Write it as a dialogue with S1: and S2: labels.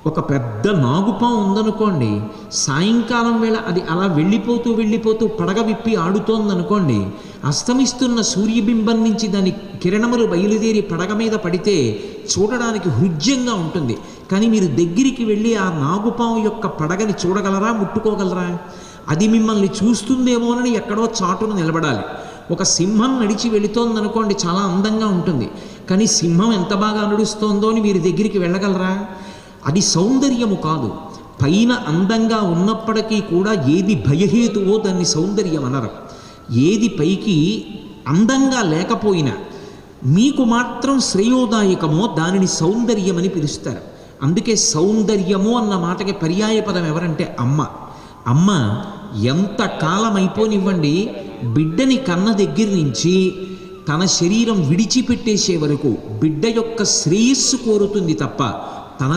S1: ఒక పెద్ద నాగుపాము ఉందనుకోండి, సాయంకాలం వేళ అది అలా వెళ్ళిపోతూ వెళ్ళిపోతూ పడగ విప్పి ఆడుతోందనుకోండి, అస్తమిస్తున్న సూర్యబింబం నుంచి దాని కిరణములు బయలుదేరి పడగ మీద పడితే చూడడానికి హృద్యంగా ఉంటుంది. కానీ మీరు దగ్గరికి వెళ్ళి ఆ నాగుపాము యొక్క పడగని చూడగలరా, ముట్టుకోగలరా? అది మిమ్మల్ని చూస్తుందేమోనని ఎక్కడో చాటున నిలబడాలి. ఒక సింహం నడిచి వెళుతోందనుకోండి, చాలా అందంగా ఉంటుంది. కానీ సింహం ఎంత బాగా నడుస్తోందో అని మీరు దగ్గరికి వెళ్ళగలరా? అది సౌందర్యము కాదు. పైన అందంగా ఉన్నప్పటికీ కూడా ఏది భయహేతువో దాన్ని సౌందర్యం అనరు. ఏది పైకి అందంగా లేకపోయినా మీకు మాత్రం శ్రేయోదాయకమో దానిని సౌందర్యమని పిలుస్తారు. అందుకే సౌందర్యము అన్న మాటకి పర్యాయ పదం ఎవరంటే అమ్మ. అమ్మ ఎంత కాలం అయిపోనివ్వండి, బిడ్డని కన్న దగ్గర నుంచి తన శరీరం విడిచిపెట్టేసే వరకు బిడ్డ యొక్క శ్రేయస్సు కోరుతుంది తప్ప తన